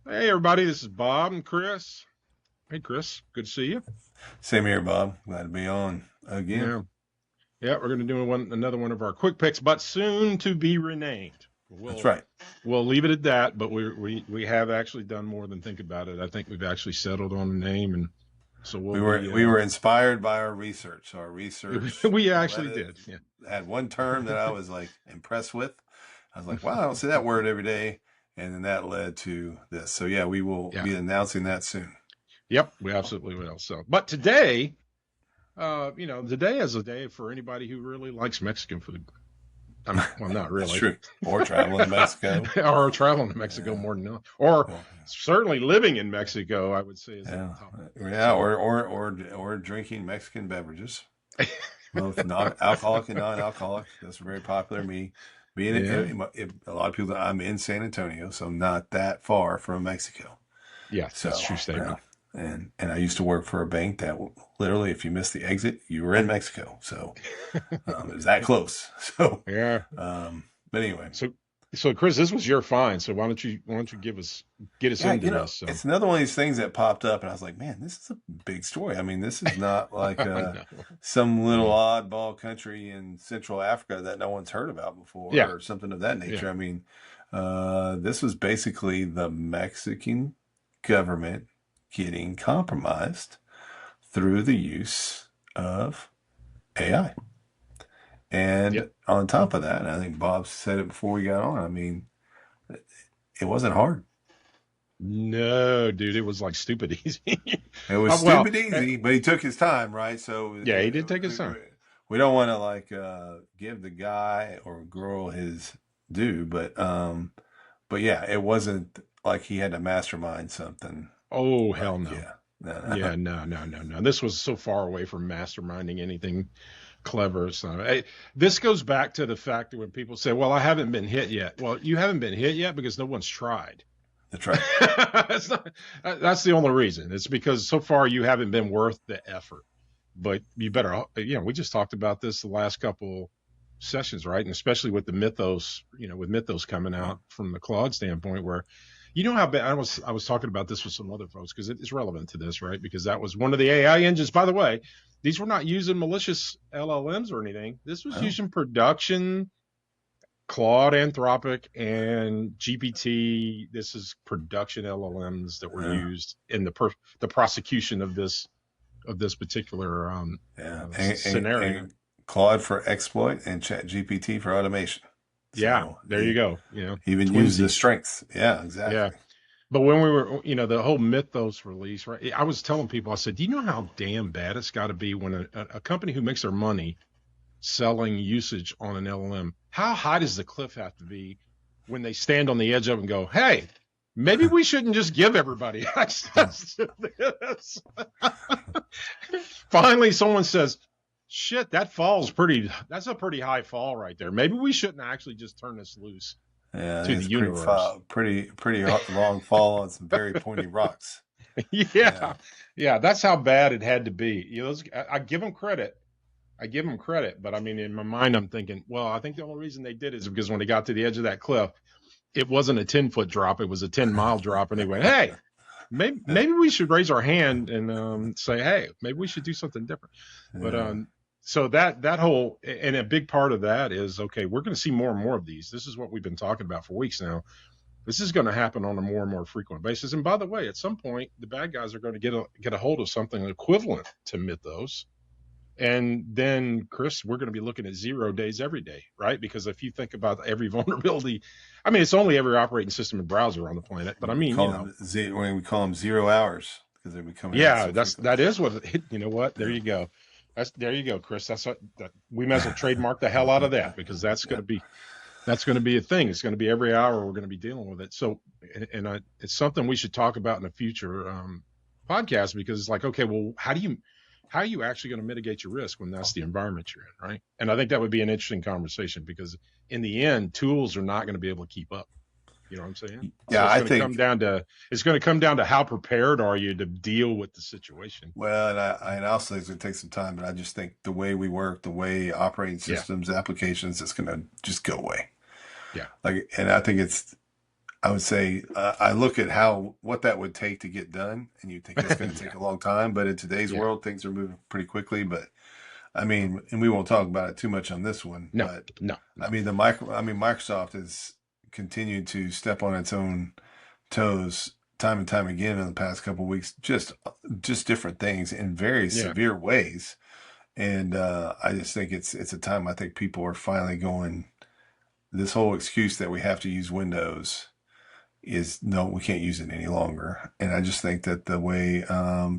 Hey, everybody, this is Bob and Chris. Hey, Chris, good to see you. Same here, Bob. Glad to be on again. Yeah, yeah, we're going to do another one of our quick picks, but soon to be renamed. That's We'll right. we'll leave it at that, but we have actually done more than think about it. I think we've actually settled on a name, and so we'll We were be we were inspired by our research. Our research we led actually it did. Yeah, had one term that I was like impressed with. I was like, wow, I don't see that word every day. And then that led to this. So yeah, we will yeah, be announcing that soon. yep, we absolutely will. So, but today, today is a day for anybody who really likes Mexican food. Well, not That's really. true. Or traveling to Mexico. Or traveling to Mexico Yeah. more than not, or Well, certainly living in Mexico, I would say is at yeah. the top of the list. Yeah. So, Or drinking Mexican beverages. Both non-alcoholic and non-alcoholic. That's very popular. Me being yeah, a lot of people. I'm in San Antonio, so I'm not that far from Mexico. yeah, that's a So true yeah, statement. and I used to work for a bank that literally, if you missed the exit, you were in Mexico. So it was that close. So, Yeah. um, but anyway, So, so Chris, this was your find. So why don't you get us yeah, into this? So it's another one of these things that popped up, and I was like, man, this is a big story. I mean, this is not like I know. some little Yeah. oddball country in Central Africa that no one's heard about before Yeah. or something of that Yeah. nature. I mean, this was basically the Mexican government getting compromised through the use of AI. And Yep. on top of that, and I think Bob said it before we got on, I mean, it wasn't hard. No, dude, it was like stupid easy. It was Well, stupid easy, but he took his time, right? So yeah, he did take his time. we don't want to like give the guy or girl his due, but yeah, it wasn't like he had to mastermind something. Oh, hell Like no. yeah, no, no. Yeah, no, no, no, no. This was so far away from masterminding anything clever. So this goes back to the fact that when people say, "Well, I haven't been hit yet." Well, you haven't been hit yet because no one's tried. That's right. That's not, that's the only reason. It's because so far you haven't been worth the effort. But you better, we just talked about this the last couple sessions, right? And especially with the Mythos, with Mythos coming out from the Claude standpoint, where how bad I was talking about this with some other folks because it's relevant to this, right? Because that was one of the AI engines. By the way, these were not using malicious LLMs or anything. This was Well, using production Claude, Anthropic, and GPT. This is production LLMs that were yeah, used in the prosecution of this particular yeah, scenario. and Claude for exploit and Chat GPT for automation. Yeah, So there you he go. even used the Twinsies. strengths. Yeah, Yeah. exactly. But when we were, the whole Mythos release, right? I was telling people, I said, do you know how damn bad it's got to be when a company who makes their money selling usage on an LLM, how high does the cliff have to be when they stand on the edge of it and go, hey, maybe we shouldn't just give everybody access to this? Finally, someone says, shit, that's a pretty high fall right there. Maybe we shouldn't actually just turn this loose Yeah, I to think the it's universe. pretty long fall on some very pointy rocks. Yeah, Yeah. Yeah. That's how bad it had to be. I give them credit. I give them credit, but I mean, in my mind, I'm thinking, well, I think the only reason they did is because when they got to the edge of that cliff, it wasn't a 10-foot drop; it was a 10-mile drop, and they went, "Hey, maybe we should raise our hand and say, hey, maybe we should do something different." But yeah, so that whole and a big part of that is okay. We're going to see more and more of these. This is what we've been talking about for weeks now. This is going to happen on a more and more frequent basis. And by the way, at some point, the bad guys are going to get a hold of something equivalent to Mythos, and then, Chris, we're going to be looking at 0 days every day, right? Because if you think about every vulnerability, I mean, it's only every operating system and browser on the planet. But I we mean, call them when we call them 0 hours because they'll be coming out yeah, so that frequently. is what. You know what? There Yeah, you go. There you go, Chris. That's what we might as well trademark the hell out of that because yeah, that's going to be a thing. It's going to be every hour we're going to be dealing with it. So, it's something we should talk about in a future podcast because it's like, okay, well, how are you actually going to mitigate your risk when that's the environment you're in, right? And I think that would be an interesting conversation because in the end, tools are not going to be able to keep up. You know what I'm saying? So yeah. it's I going to come think down to how prepared are you to deal with the situation. well, and I also think it's going to take some time, but I just think the way we work, the way operating Yeah, systems, applications, it's going to just go away. yeah, Like, and I think I would say I look at what that would take to get done, and you think that's going to Yeah, take a long time. But in today's yeah, world, things are moving pretty quickly. But I mean, and we won't talk about it too much on this one. no, But no, I no, mean, Microsoft has continued to step on its own toes time and time again in the past couple of weeks. Just different things in very yeah, severe ways. And I just think it's a time I think people are finally going. This whole excuse that we have to use Windows is no, we can't use it any longer. And I just think that the way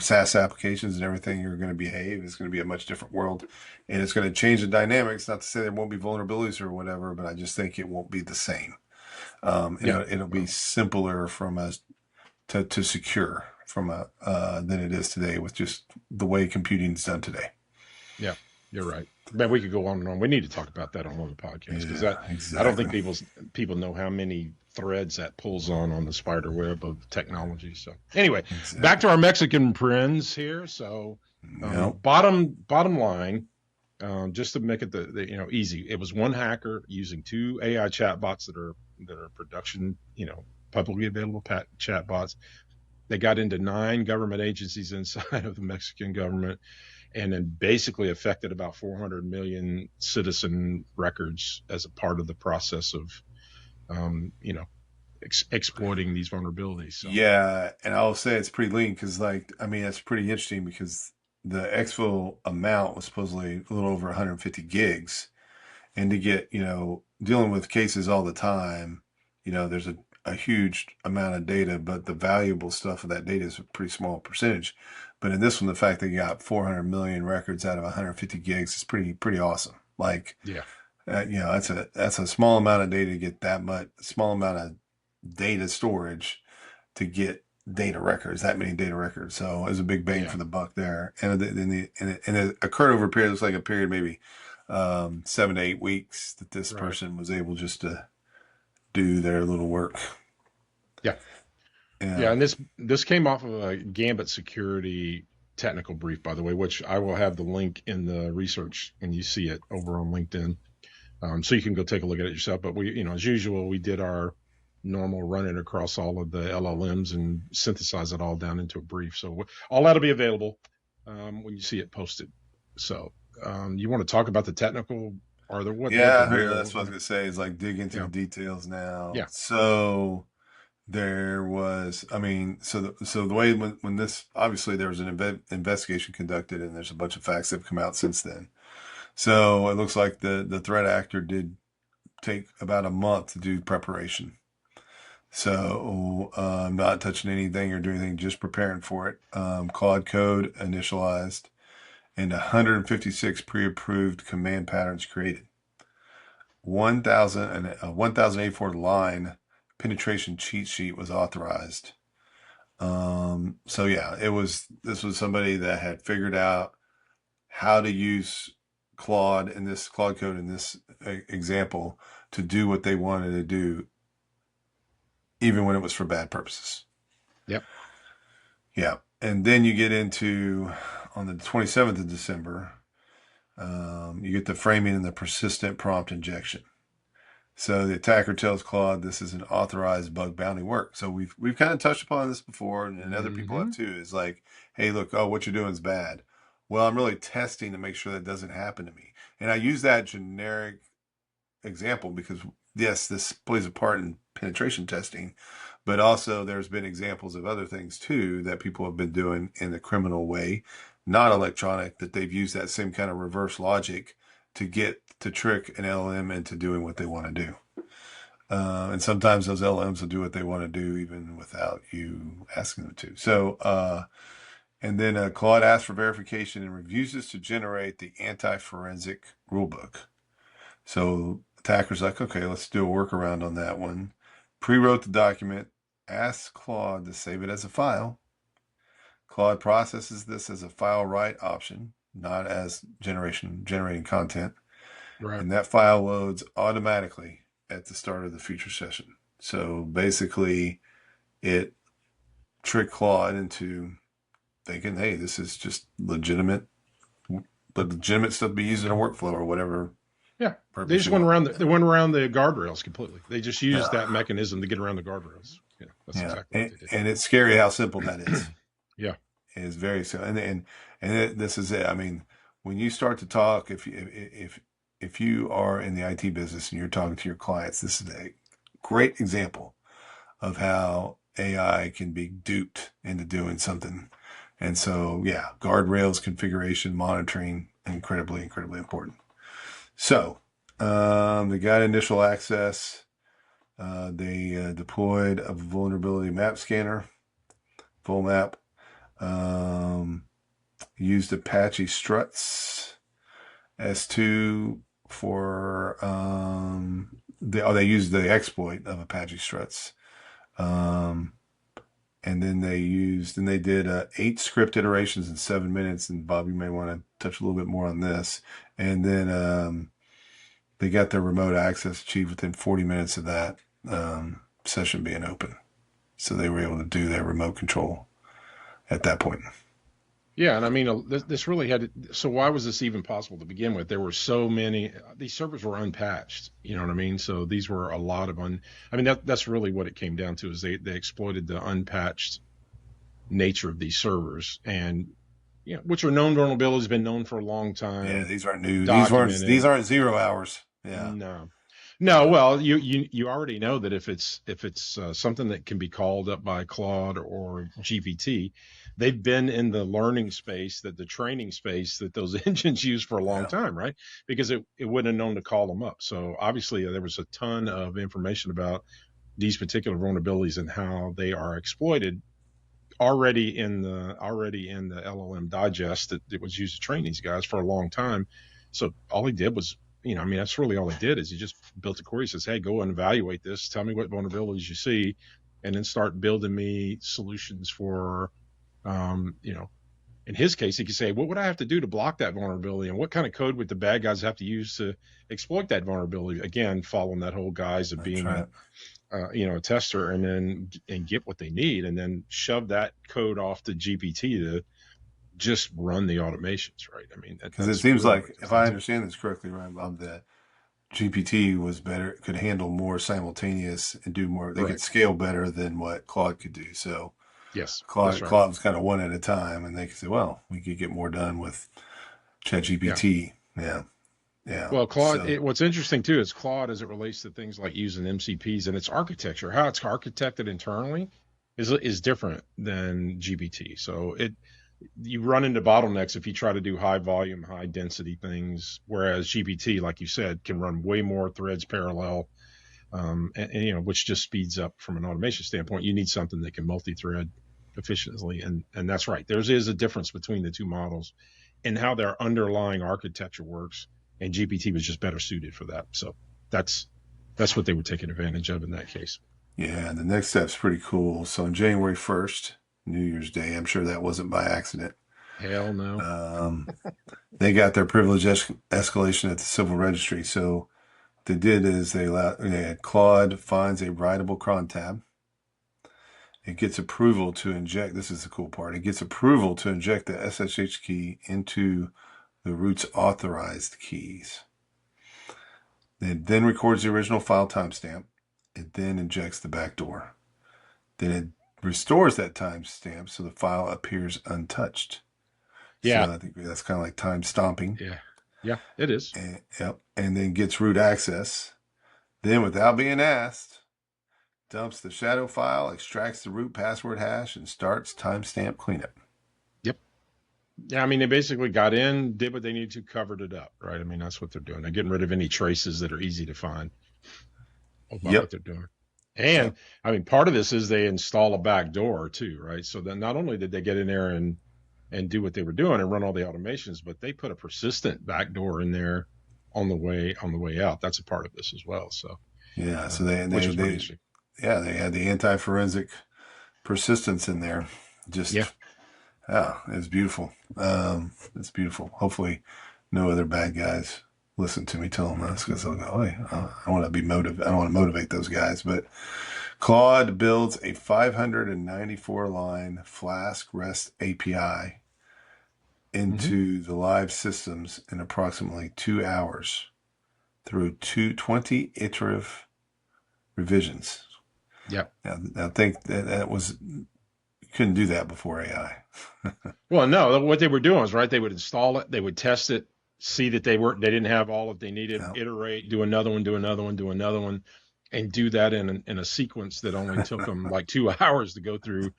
SaaS applications and everything are going to behave is going to be a much different world, and it's going to change the dynamics. Not to say there won't be vulnerabilities or whatever, but I just think it won't be the same. yeah. It'll be Well, simpler from us to secure from a than it is today with just the way computing is done today. yeah, you're right. Man, we could go on and on. We need to talk about that on one of the podcasts because Yeah, I don't think exactly. people know how many threads that pulls on the spider web of technology. So anyway, back Exactly. to our Mexican friends here. So Yep. bottom line, just to make it easy, it was one hacker using two AI chatbots that are production, publicly available chatbots. They got into nine government agencies inside of the Mexican government and then basically affected about 400 million citizen records as a part of the process of, um, you know, exploiting these vulnerabilities. So, Yeah, and I'll say it's pretty lean because, like, I mean, it's pretty interesting because the exfil amount was supposedly a little over 150 gigs, and to get, dealing with cases all the time, there's a huge amount of data, but the valuable stuff of that data is a pretty small percentage. But in this one, the fact that you got 400 million records out of 150 gigs is pretty awesome. Like, yeah, that's a small amount of data to get that much small amount of data storage to get data records, that many data records. So it was a big bang yeah, for the buck there. And it occurred over a period, looks like a period maybe 7 to 8 weeks that this right. person was able just to do their little work. Yeah. Yeah. Yeah. And this came off of a Gambit Security technical brief, by the way, which I will have the link in the research and you see it over on LinkedIn. So you can go take a look at it yourself. But we, as usual, we did our normal running across all of the LLMs and synthesize it all down into a brief. So all that'll be available when you see it posted. So you want to talk about the technical or what the Yeah, real, that's what I was gonna say is like dig into the yeah, details now. yeah, So there was, I mean, so the way when this obviously there was an investigation conducted and there's a bunch of facts that have come out since then. So it looks like the threat actor did take about a month to do preparation. So not touching anything or doing anything, just preparing for it. Claude code initialized and 156 pre-approved command patterns created. 1,000 and a 1,084 line penetration cheat sheet was authorized. So yeah, this was somebody that had figured out how to use Claude code in this example to do what they wanted to do, even when it was for bad purposes. yep, Yeah. And then you get into on the 27th of December, you get the framing and the persistent prompt injection. So the attacker tells Claude this is an authorized bug bounty work. So we've kind of touched upon this before, and other people have mm-hmm, too. Is like, hey, look, oh, what you're doing is bad. Well, I'm really testing to make sure that doesn't happen to me. And I use that generic example because yes, this plays a part in penetration testing, but also there's been examples of other things too that people have been doing in the criminal way, not electronic, that they've used that same kind of reverse logic to get to trick an LM into doing what they want to do. And sometimes those LMs will do what they want to do even without you asking them to. So, and then Claude asks for verification and refuses to generate the anti-forensic rulebook. So attacker's like, okay, let's do a workaround on that one. Pre-wrote the document, asks Claude to save it as a file. Claude processes this as a file write option, not as generating content, right, and that file loads automatically at the start of the future session. So basically, it tricked Claude into thinking, hey, this is just legitimate stuff to be used in a workflow or whatever Yeah, they just purposely went on. around. They went around the guardrails completely. They just used Yeah, that mechanism to get around the guardrails. Yeah, that's yeah, exactly what they did. and it's scary how simple that is. Yeah, It is very simple, this is it. I mean, when you start to talk, if you are in the IT business and you're talking to your clients, this is a great example of how AI can be duped into doing something. And so, yeah, guardrails, configuration, monitoring, incredibly, incredibly important. So, they got initial access. They deployed a vulnerability map scanner, full map. Um, Used Apache struts S2 for they used the exploit of Apache struts. Um, and then they did 8 script iterations in 7 minutes. And Bob, you may want to touch a little bit more on this. And then they got their remote access achieved within 40 minutes of that session being open. So they were able to do their remote control at that point. yeah, and I mean, this really had. So why was this even possible to begin with? There were so many. These servers were unpatched. You know what I mean? So these were a lot of un. I mean, that's really what it came down to is they exploited the unpatched nature of these servers, and which are known vulnerabilities, been known for a long Yeah, time, these aren't new. These documented. aren't 0 hours. Yeah, No, no. yeah, Well, you already know that if it's something that can be called up by Claude or GPT, they've been in the learning space, that the training space that those engines use for a long yeah. time, right? Because it wouldn't have known to call them up. So obviously there was a ton of information about these particular vulnerabilities and how they are exploited already in the LLM digest that was used to train these guys for a long time. So all he did was, I mean, that's really all he did is he just built a query. He says, hey, go and evaluate this. Tell me what vulnerabilities you see, and then start building me solutions for, you know, in his case, he could say, what would I have to do to block that vulnerability? And what kind of code would the bad guys have to use to exploit that vulnerability? Again, following that whole guise of That's being right. a tester, and get what they need, and then shove that code off to GPT to just run the automations, right? I mean, Because it that's seems really what like, it comes if down I to. understand this correctly, right, Bob, that GPT was better, could handle more simultaneous and do more. They could Correct. scale better than what Claude could do. So Yes, that's right. Claude was kind of one at a time, and they could say, well, we could get more done with Yeah. ChatGPT. Yeah, yeah. Well, Claude, So what's interesting too is Claude, as it relates to things like using MCPs and its architecture, how it's architected internally is different than GPT. So you run into bottlenecks if you try to do high volume, high density things, whereas GPT, like you said, can run way more threads parallel, and which just speeds up from an automation standpoint. You need something that can multi-thread efficiently, and that's right. There is a difference between the two models and how their underlying architecture works, and GPT was just better suited for that. So that's that's what they were taking advantage of in that case. yeah, the next step's pretty cool. So on January 1st, New Year's Day, I'm sure that wasn't by accident. Hell no. Um, they got their privilege escalation at the civil registry. So what they did is they had Claude finds a writable cron tab. It gets approval to inject. This is the cool part. It gets approval to inject the SSH key into the root's authorized keys. It then records the original file timestamp. It then injects the backdoor. Then it restores that timestamp so the file appears untouched. Yeah, So I think that's kind of like time stomping. yeah, yeah. It is. And, yep. And then gets root access. Then, without being asked, dumps the shadow file, extracts the root password hash, and starts timestamp cleanup. Yep. Yeah, I mean, they basically got in, did what they needed to, covered it up, right? I mean, that's what they're doing. They're getting rid of any traces that are easy to find about what Yep. they're doing. And Yep. I mean, part of this is they install a back door too, right? So then not only did they get in there and do what they were doing and run all the automations, but they put a persistent back door in there on the way out. That's a part of this as well. So, Yeah. So which was pretty interesting. they had the anti-forensic persistence in there. Yeah. Just, yeah, it's beautiful. It's beautiful. Hopefully, no other bad guys listen to me tell them this because they'll go, hey, I want to be motivated. I don't want to motivate those guys. But Claude builds a 594 line Flask REST API Hmm. into the live systems in approximately 2 hours through 20 iterative revisions. Yeah. Now I think that was, you couldn't do that before AI. Well, no, what they were doing was right. They would install it, they would test it, see that they didn't have all that they needed, Yeah. iterate, do another one, do another one, do another one, and do that in a sequence that only took them like 2 hours to go through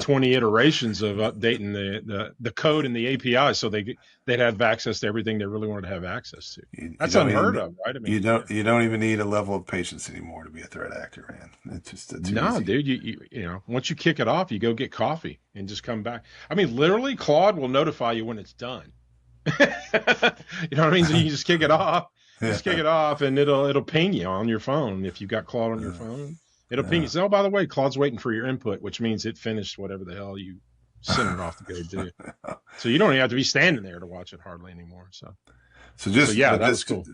20 iterations of updating the code and the API so they'd have access to everything they really wanted to have access to. You That's don't unheard even of, right? I you mean, yeah. don't you don't even need a level of patience anymore to be a threat actor, man. It's too No, easy. dude, once you kick it off, you go get coffee and just come back. I mean, literally, Claude will notify you when it's done. You know what I mean? So you just kick it off, Yeah. and it'll ping you on your phone if you've got Claude on your phone. It'll ping you. Yeah. Say, oh, by the way, Claude's waiting for your input, which means it finished whatever the hell you sent it off to go do. So you don't even have to be standing there to watch it hardly anymore. So So just yeah, but that was this cool.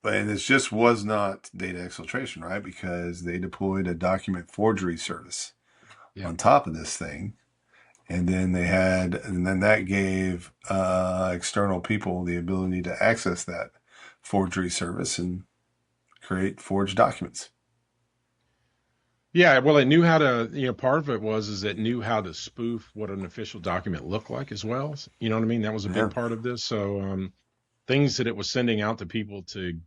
and this just was not data exfiltration, right? Because they deployed a document forgery service Yeah. on top of this thing, and then that gave external people the ability to access that forgery service and create forged documents. Yeah, well, it knew how to, part of it is it knew how to spoof what an official document looked like as well. You know what I mean? That was a big Yeah. part of this. So, things that it was sending out to people to,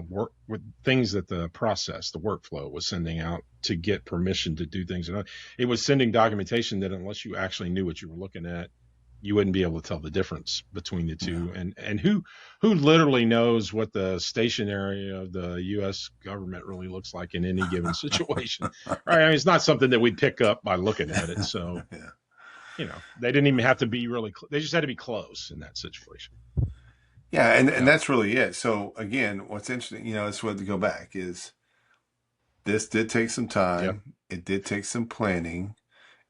work with things that the workflow was sending out to get permission to do things. It was sending documentation that unless you actually knew what you were looking at, you wouldn't be able to tell the difference between the Yeah. two. And who literally knows what the stationery of the U.S. government really looks like in any given situation, right? I mean, it's not something that we pick up by looking at it. So, Yeah. they didn't even have to be really, they just had to be close in that situation. Yeah, and Yeah. that's really it. So again, what's interesting, it's what to go back is this did take some Yep. time. It did take some planning.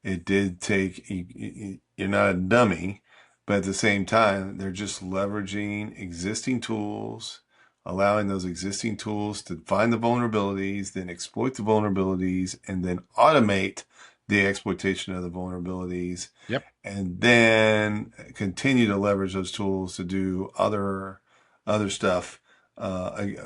It did take, you're not a dummy, but at the same time, they're just leveraging existing tools, allowing those existing tools to find the vulnerabilities, then exploit the vulnerabilities, and then automate the exploitation of the vulnerabilities, Yep. and then continue to leverage those tools to do other stuff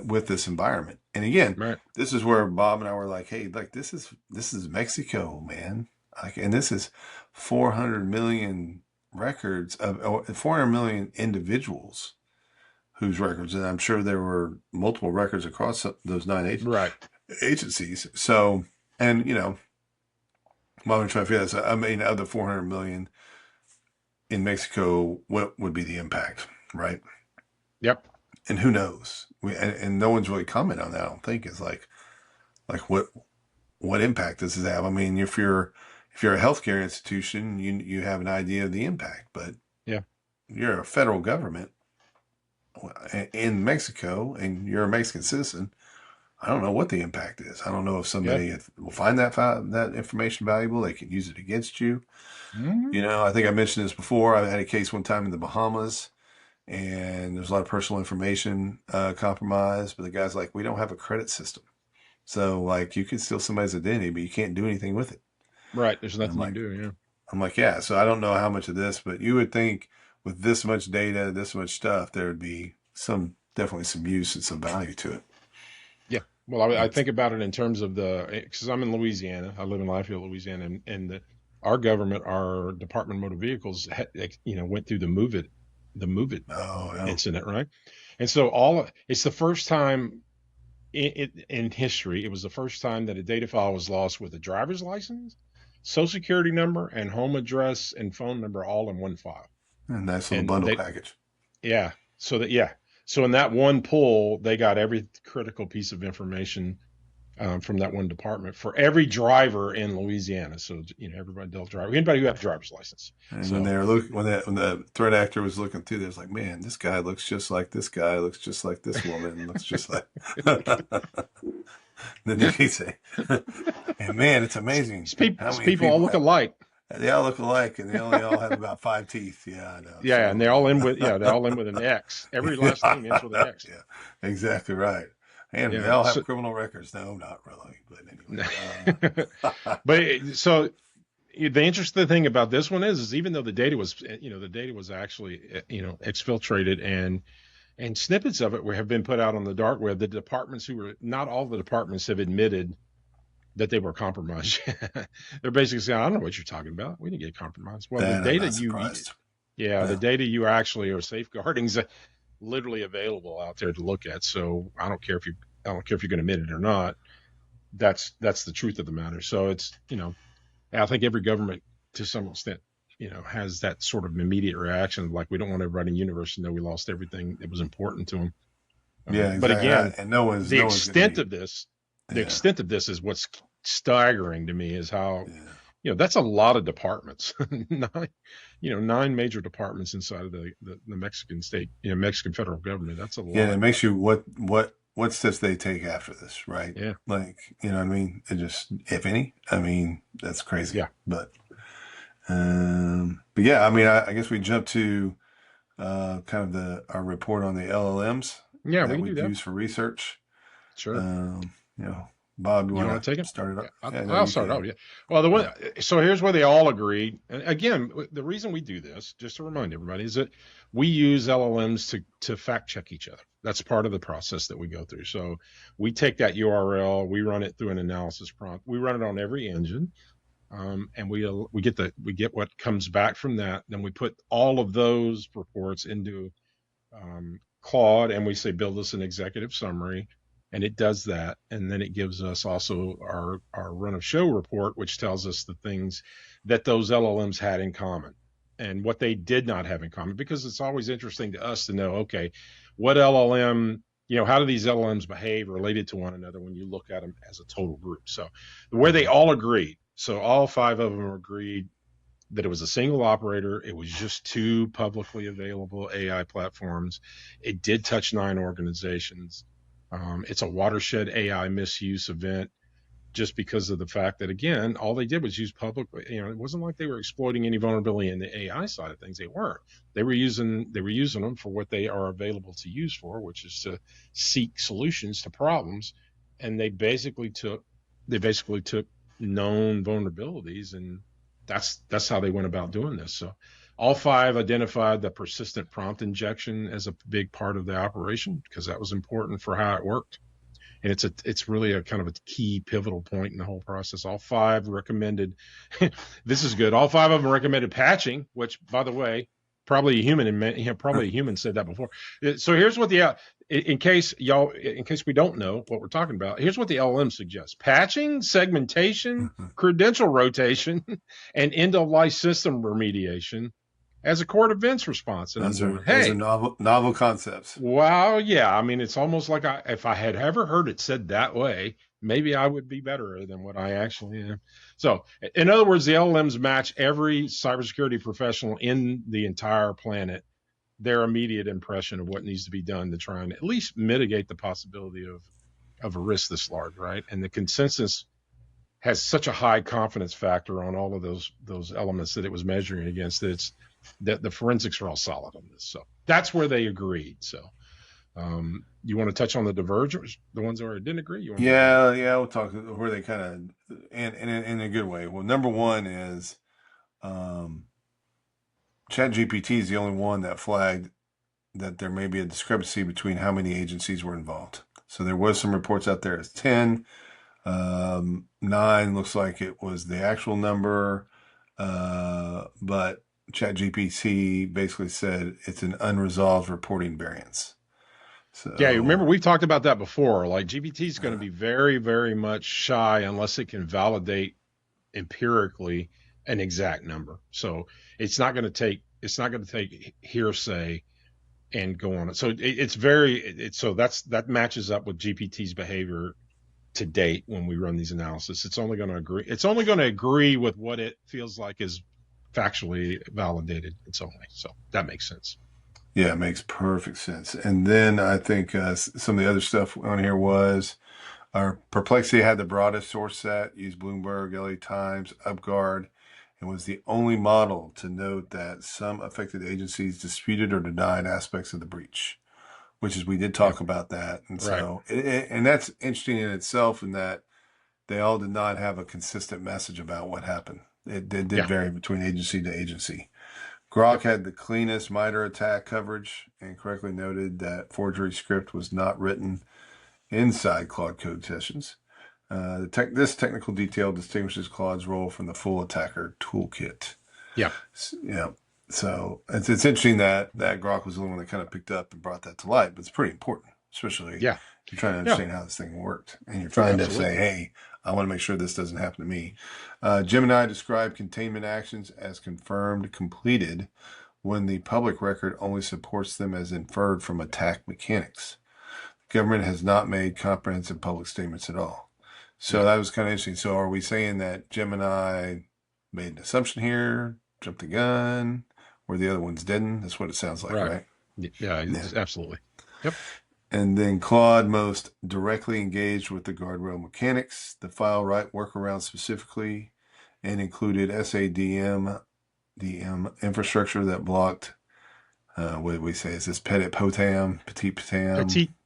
with this environment. And again, Right. this is where Bob and I were like, "Hey, like this is Mexico, man. Like, and this is 400 million records of 400 million individuals whose records, and I'm sure there were multiple records across those Right. agencies. So, and while we're trying to figure this out, I mean, of the 400 million in Mexico, what would be the impact, right? Yep. And who knows? And no one's really commented on that. I don't think is like what impact does this have? I mean, if you're a healthcare institution, you have an idea of the impact, but Yeah. you're a federal government in Mexico and you're a Mexican citizen. I don't know what the impact is. I don't know if Yeah. somebody will find that information valuable. They can use it against you. Mhm. I think I mentioned this before. I had a case one time in the Bahamas, and there's a lot of personal information compromised. But the guy's like, "We don't have a credit system, so like you can steal somebody's identity, but you can't do anything with it." Right. There's And I'm nothing you can like, do. Yeah. yeah. So I don't know how much of this, but you would think with this much data, this much stuff, there would be definitely some use and some value to it. Yeah. Well, I But think about it in terms of because I'm in Louisiana. I live in Lafayette, Louisiana, and our government, our Department of Motor Vehicles, went through the Move It oh yeah, incident, right? And so it's the first time in history. It was the first time that a data file was lost with a driver's license, social security number, and home address and phone number all in one file. a nice little And bundle they, package. yeah, so in that one pull, they got every critical piece of information from that one department for every driver in Louisiana. So everybody dealt driver, anybody who had a driver's license. And when So they were look when the threat actor was looking through, they was like, "Man, this guy looks just like this guy. Looks just like this woman. Looks just like." Then they say, "And man, it's amazing how these many people all people look have. alike. They all look alike, and they only all have about 5 teeth." Yeah, I know. Yeah, and So they're all in with an X. Every last name ends with an X. yeah, exactly right. And they Yeah. all have So, criminal records. No, not really, but anyway. so the interesting thing about this one is even though the data was, the data was actually, exfiltrated and snippets of it have been put out on the dark web. The departments who were not all the departments have admitted that they were compromised. They're basically saying, I don't know what you're talking about. We didn't get compromised. Well, the That I'm data not surprised. yeah, the Yeah. data you actually are safeguarding is literally available out there to look at. So I don't care if you're going to admit it or not. That's the truth of the matter. So it's, I think every government to some extent, has that sort of immediate reaction. Like we don't want everybody in the universe to know we lost everything that was important to them. Yeah, But exactly. again, And no one's the going to extent be. of this, the Yeah. extent of this is what's staggering to me is how, Yeah. that's a lot of departments, nine major departments inside of the Mexican state, Mexican federal government. That's a Yeah. lot. It makes you what steps they take after this, right? Yeah. Like, you know what I mean? It just, if any, I mean, that's crazy. Yeah. But yeah, I mean, I guess we jump to kind of our report on the LLMs Yeah. We that can do we've that. used for research. Sure. You know, Bob, you You want want to take to it? start it Yeah, up? Yeah, no, I'll you start can. out. Yeah. Well, Yeah. so here's where they all agreed. And again, the reason we do this, just to remind everybody, is that we use LLMs to fact check each other. That's part of the process that we go through. So we take that URL, we run it through an analysis prompt. We run it on every engine, and we get what comes back from that. Then we put all of those reports into Claude, and we say build us an executive summary, and it does that, and then it gives us also our run of show report, which tells us the things that those LLMs had in common and what they did not have in common, because it's always interesting to us to know, okay, what LLM, how do these LLMs behave related to one another when you look at them as a total group. So where they all agreed, so all five of them agreed that it was a single operator. It was just two publicly available AI platforms. It did touch nine organizations. It's a watershed AI misuse event just because of the fact that, again, all they did was use public. It wasn't like they were exploiting any vulnerability in the AI side of things. They weren't. They were using them for what they are available to use for, which is to seek solutions to problems. And they basically took known vulnerabilities, and that's how they went about doing this. So all five identified the persistent prompt injection as a big part of the operation because that was important for how it worked. And it's really a kind of a key pivotal point in the whole process. All five recommended this is good. All five of them recommended patching, which, by the way, probably a human said that before. So here's what in case we don't know what we're talking about, here's what the LLM suggests: patching, segmentation, credential rotation, and end of life system remediation as a core defense response. And I'm Those going, are hey, novel concepts. wow, yeah. I mean, it's almost like if I had ever heard it said that way, maybe I would be better than what I actually am. So, in other words, the LLMs match every cybersecurity professional in the entire planet their immediate impression of what needs to be done to try and at least mitigate the possibility of a risk this large, right? And the consensus has such a high confidence factor on all of those elements that it was measuring against that the forensics are all solid on this. So that's where they agreed. So you want to touch on the divergers, the ones where it didn't agree? You want to do that? Yeah, we'll talk where they kind of in a good way. Well, number one is um, ChatGPT is the only one that flagged that there may be a discrepancy between how many agencies were involved. So there was some reports out there as 10. 9 looks like it was the actual number, but ChatGPT basically said it's an unresolved reporting variance. Yeah, remember So, we've talked about that before. Like GPT is going to uh, be very, very much shy unless it can validate empirically an exact number. So it's not going to take hearsay and go on it. So that matches up with GPT's behavior to date when we run these analysis. It's only going to agree with what it feels like is factually validated. It's only so that makes sense. yeah, it makes perfect sense. And then I think some of the other stuff on here was our Perplexity had the broadest source set, used Bloomberg, LA Times, UpGuard, and was the only model to note that some affected agencies disputed or denied aspects of the breach, which is we did Yep. talk about that. And Right. so, and that's interesting in itself in that they all did not have a consistent message about what happened. It did Yeah. vary between agency to agency. Grok Yep. had the cleanest MITRE ATT&CK coverage and correctly noted that forgery script was not written inside Claude code sessions. This technical detail distinguishes Claude's role from the full attacker toolkit. Yeah. Yeah. So it's interesting that Grok was the one that kind of picked up and brought that to light, but it's pretty important, especially Yeah. if you're trying to Yeah. understand how this thing worked and you're trying to say, Absolutely. hey, I want to make sure this doesn't happen to me. Gemini described containment actions as confirmed completed when the public record only supports them as inferred from attack mechanics. The government has not made comprehensive public statements at all. So Yeah. that was kind of interesting. So are we saying that Gemini made an assumption here, jumped the gun, where the other ones didn't? That's what it sounds like, Right. right? Yeah. Yeah. Absolutely. Yep. And then Claude most directly engaged with the guardrail mechanics, the file write workaround specifically, and included SADM, DM infrastructure that blocked, what did we say? Is this petit potam?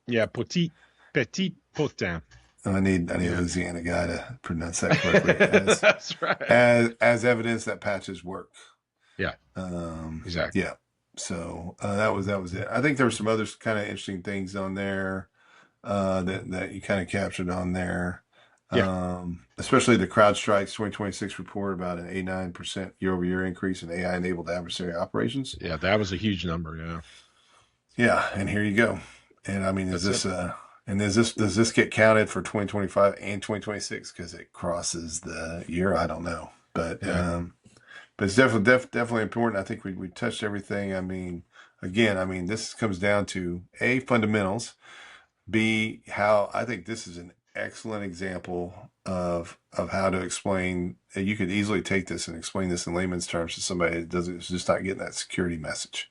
Yeah. Petit potin. I need a Yeah. Louisiana guy to pronounce that correctly. That's right. As evidence that patches work. Yeah. Exactly. Yeah. So that was it. I think there were some other kind of interesting things on there that you kind of captured on there. Yeah. Especially the CrowdStrike's 2026 report about an 89% year-over-year increase in AI-enabled adversary operations. Yeah. That was a huge number. Yeah. Yeah, and here you go. And I mean, That's it. does this get counted for 2025 and 2026 because it crosses the year? I don't know, but Yeah. it's definitely important. I think we touched everything. I mean, again, this comes down to A, fundamentals, B, how I think this is an excellent example of how to explain. You could easily take this and explain this in layman's terms to somebody that doesn't, is just not getting that security message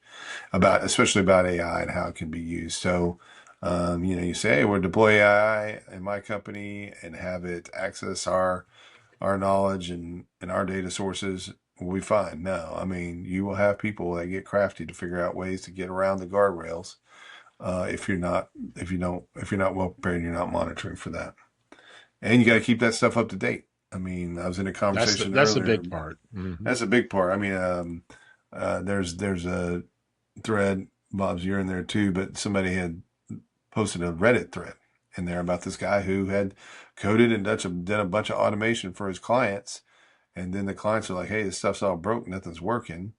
especially about AI and how it can be used. So, you say, hey, we'll deploy AI in my company and have it access our knowledge and our data sources. We'll be fine. No, you will have people that get crafty to figure out ways to get around the guardrails. If you're not well prepared, and you're not monitoring for that, and you got to keep that stuff up to date. I was in a conversation That's the earlier. big part. Mm-hmm. That's a big part. There's a thread, Bob's, you're in there too, but somebody had posted a Reddit thread in there about this guy who had coded and done a bunch of automation for his clients, and then the clients are like, hey, this stuff's all broke, nothing's working.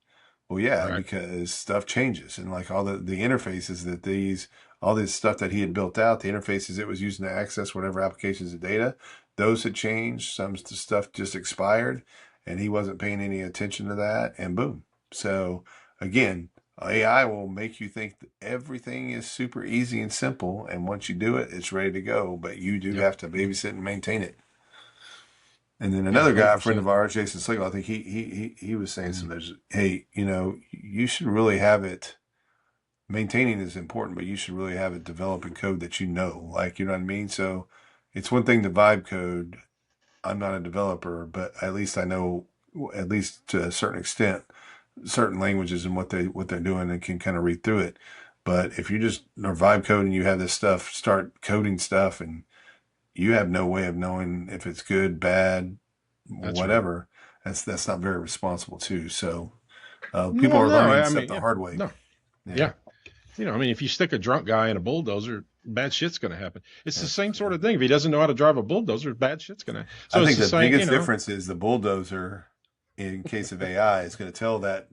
Well, yeah, Right. because stuff changes, and like all the interfaces all this stuff that he had built out, the interfaces it was using to access whatever applications of data, those had changed. Some stuff just expired, and he wasn't paying any attention to that, and boom. So again, AI will make you think that everything is super easy and simple, and once you do it, it's ready to go. But you do Yep. have to babysit and maintain it. And then Yeah. another guy, a friend 100%. of ours, Jason Sligo, I think he was saying something. There's, hey, you should really have it. Maintaining is important, but you should really have it developing code that like, you know what I mean? So it's one thing to vibe code. I'm not a developer, but at least I know, at least to a certain extent, certain languages and what they're doing and can kind of read through it. But if you just are vibe coding, you have this stuff, start coding stuff, and you have no way of knowing if it's good, bad, That's right. whatever. That's not very responsible too. So people Well, are no, learning I stuff mean, the yeah, hard way. no, Yeah, yeah. If you stick a drunk guy in a bulldozer, bad shit's going to happen. It's the yeah. same sort of thing. If he doesn't know how to drive a bulldozer, bad shit's going to. So I it's think the the same, biggest difference is the bulldozer, in case of AI, is going to tell that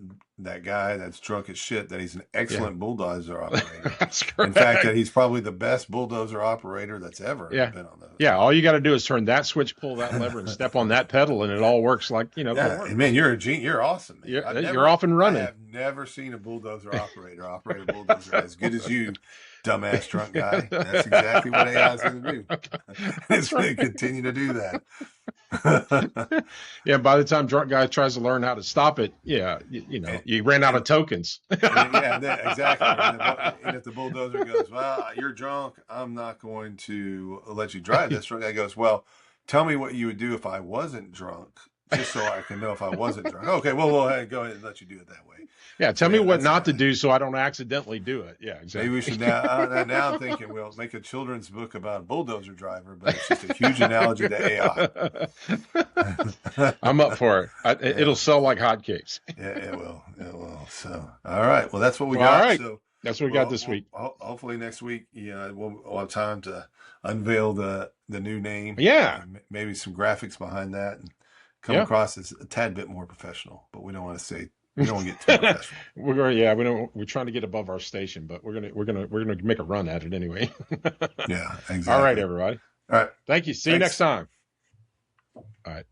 guy that's drunk as shit that he's an Yeah, excellent bulldozer operator. that's In fact, that correct. he's probably the best bulldozer operator that's ever Yeah. been on those. Yeah. All you got to do is turn that switch, pull that lever, and step on that pedal, and it all works like, it'll Yeah, work. and man, you're a genius. You're awesome, man. You're off and I running. have never seen a bulldozer operator operate a bulldozer as good as you, dumbass drunk guy. That's exactly what AI is going to do. It's That's going to right. continue to do that. Yeah. By the time drunk guy tries to learn how to stop it, yeah, and, you ran out of and tokens. exactly. And if the bulldozer goes, well, you're drunk, I'm not going to let you drive this. Drunk guy goes, well, tell me what you would do if I wasn't drunk just so I can know if I wasn't drunk. Okay, well, we'll go ahead and let you do it that way. Yeah, tell So, me yeah, what that's not to do so I don't accidentally do it. Yeah, exactly. maybe we should now I'm thinking we'll make a children's book about a bulldozer driver, but it's just a huge analogy to AI. I'm up for it. Yeah, It'll sell like hotcakes. yeah, it will. It will. So, all right. Well, that's what we Well, all got. right. So, That's what we got this week. hopefully next week, we'll have time to unveil the new name. Yeah. And maybe some graphics behind that, and come Yeah. across as a tad bit more professional. But we don't want to get too professional. We're trying to get above our station, but we're gonna make a run at it anyway. Yeah, exactly. All right, everybody. All right. Thank you. See you next time. All right.